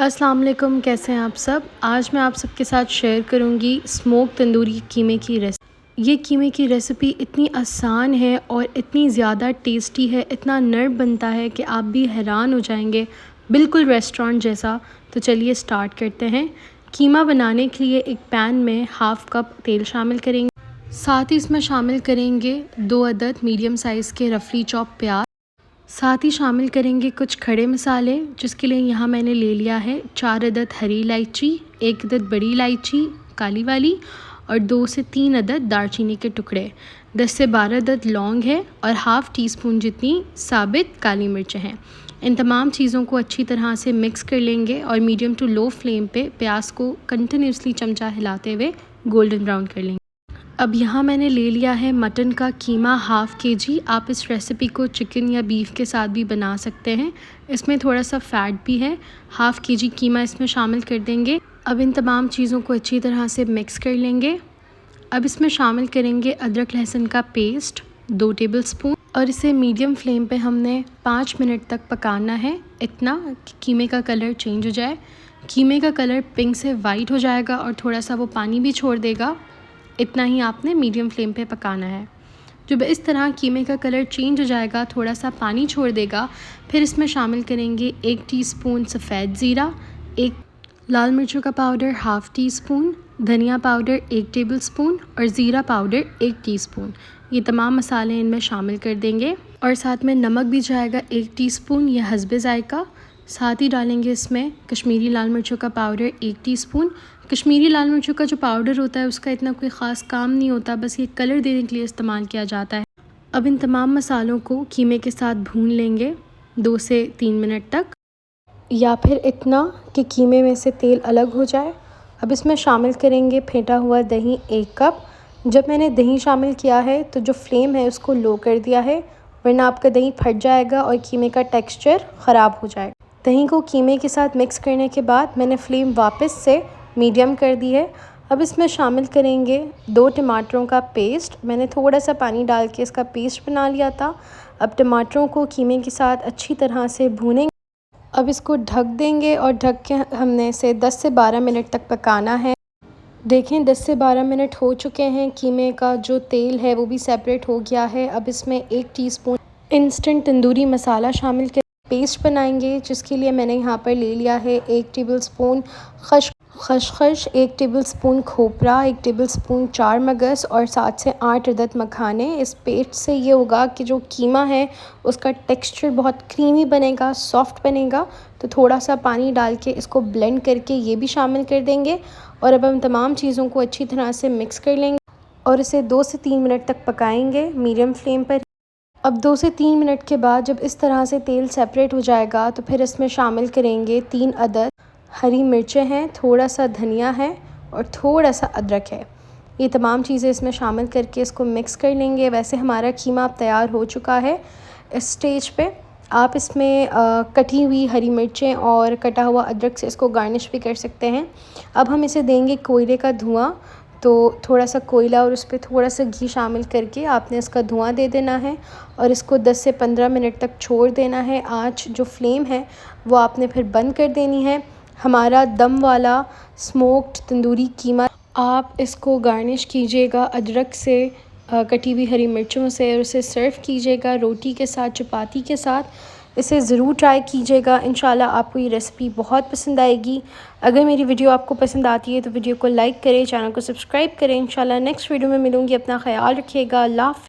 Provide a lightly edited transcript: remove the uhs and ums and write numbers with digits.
अस्सलाम वालेकुम, कैसे हैं आप सब। आज मैं आप सबके साथ शेयर करूंगी स्मोक तंदूरी कीमे की रेसिपी। ये कीमे की रेसिपी इतनी आसान है और इतनी ज़्यादा टेस्टी है, इतना नर्म बनता है कि आप भी हैरान हो जाएंगे, बिल्कुल रेस्टोरेंट जैसा। तो चलिए स्टार्ट करते हैं। कीमा बनाने के लिए एक पैन में हाफ़ कप तेल शामिल करेंगे। साथ ही इसमें शामिल करेंगे 2 अदद मीडियम साइज़ के रफली चॉप प्याज। साथ ही शामिल करेंगे कुछ खड़े मसाले, जिसके लिए यहाँ मैंने ले लिया है 4 अदद हरी इलायची, 1 अदद बड़ी इलायची काली वाली और 2 से 3 अदद दालचीनी के टुकड़े, 10 से 12 अदद लौंग है और हाफ़ टी स्पून जितनी साबित काली मिर्च हैं। इन तमाम चीज़ों को अच्छी तरह से मिक्स कर लेंगे और मीडियम टू लो फ्लेम पे प्याज को कंटिन्यूसली चमचा हिलाते हुए गोल्डन ब्राउन कर लेंगे। अब यहाँ मैंने ले लिया है मटन का कीमा हाफ़ केजी। आप इस रेसिपी को चिकन या बीफ के साथ भी बना सकते हैं। इसमें थोड़ा सा फ़ैट भी है। हाफ़ केजी कीमा इसमें शामिल कर देंगे। अब इन तमाम चीज़ों को अच्छी तरह से मिक्स कर लेंगे। अब इसमें शामिल करेंगे अदरक लहसुन का पेस्ट 2 टेबल स्पून और इसे मीडियम फ्लेम पे हमने 5 मिनट तक पकाना है, इतना कि कीमे का कलर चेंज हो जाए। कीमे का कलर पिंक से वाइट हो जाएगा और थोड़ा सा वो पानी भी छोड़ देगा। इतना ही आपने मीडियम फ्लेम पे पकाना है। जब इस तरह कीमे का कलर चेंज हो जाएगा, थोड़ा सा पानी छोड़ देगा, फिर इसमें शामिल करेंगे 1 टीस्पून सफ़ेद ज़ीरा, 1 लाल मिर्चों का पाउडर हाफ़ टी स्पून, धनिया पाउडर 1 टेबल स्पून और ज़ीरा पाउडर 1 टीस्पून। ये तमाम मसाले इनमें शामिल कर देंगे और साथ में नमक भी जाएगा 1 टीस्पून, यह हस्बे ज़ायका। साथ ही डालेंगे इसमें कश्मीरी लाल मिर्चों का पाउडर 1 टीस्पून। कश्मीरी लाल मिर्चों का जो पाउडर होता है उसका इतना कोई ख़ास काम नहीं होता, बस ये कलर देने के लिए इस्तेमाल किया जाता है। अब इन तमाम मसालों को कीमे के साथ भून लेंगे 2 से 3 मिनट तक, या फिर इतना कि कीमे में से तेल अलग हो जाए। अब इसमें शामिल करेंगे फेंटा हुआ दही 1 कप। जब मैंने दही शामिल किया है तो जो फ्लेम है उसको लो कर दिया है, वरना आपका दही फट जाएगा और कीमे का टेक्सचर ख़राब हो जाएगा। दही को कीमे के साथ मिक्स करने के बाद मैंने फ्लेम वापस से मीडियम कर दी है। अब इसमें शामिल करेंगे 2 टमाटरों का पेस्ट। मैंने थोड़ा सा पानी डाल के इसका पेस्ट बना लिया था। अब टमाटरों को कीमे के साथ अच्छी तरह से भूनेंगे। अब इसको ढक देंगे और ढक के हमने इसे 10 से 12 मिनट तक पकाना है। देखें 10 से 12 मिनट हो चुके हैं, कीमे का जो तेल है वो भी सेपरेट हो गया है। अब इसमें 1 टीस्पून इंस्टेंट तंदूरी मसाला शामिल कर पेस्ट बनाएंगे, जिसके लिए मैंने यहाँ पर ले लिया है 1 टेबल स्पून खसखस, 1 टेबल स्पून खोपरा, 1 टेबल स्पून चार मगज़ और 7 से 8 अदद मखाने। इस पेस्ट से ये होगा कि जो कीमा है उसका टेक्सचर बहुत क्रीमी बनेगा, सॉफ्ट बनेगा। तो थोड़ा सा पानी डाल के इसको ब्लेंड करके ये भी शामिल कर देंगे और अब हम तमाम चीज़ों को अच्छी तरह से मिक्स कर लेंगे और इसे 2 से 3 मिनट तक पकाएंगे मीडियम फ्लेम पर। अब 2 से 3 मिनट के बाद जब इस तरह से तेल सेपरेट हो जाएगा तो फिर इसमें शामिल करेंगे 3 अदद हरी मिर्चें हैं, थोड़ा सा धनिया है और थोड़ा सा अदरक है। ये तमाम चीज़ें इसमें शामिल करके इसको मिक्स कर लेंगे। वैसे हमारा कीमा अब तैयार हो चुका है। इस स्टेज पे आप इसमें कटी हुई हरी मिर्चें और कटा हुआ अदरक से इसको गार्निश भी कर सकते हैं। अब हम इसे देंगे कोयले का धुआं, तो थोड़ा सा कोयला और उस पर थोड़ा सा घी शामिल करके आपने इसका धुआं दे देना है और इसको 10 से 15 मिनट तक छोड़ देना है। आँच जो फ्लेम है वो आपने फिर बंद कर देनी है। हमारा दम वाला स्मोक्ड तंदूरी कीमा, आप इसको गार्निश कीजिएगा अदरक से, कटी हुई हरी मिर्चों से और उसे सर्व कीजिएगा रोटी के साथ, चपाती के साथ। इसे ज़रूर ट्राई कीजिएगा, इंशाल्लाह आपको ये रेसिपी बहुत पसंद आएगी। अगर मेरी वीडियो आपको पसंद आती है तो वीडियो को लाइक करें, चैनल को सब्सक्राइब करें। इंशाल्लाह नेक्स्ट वीडियो में मिलूँगी। अपना ख्याल रखिएगा। अल्लाह हाफ़िज़।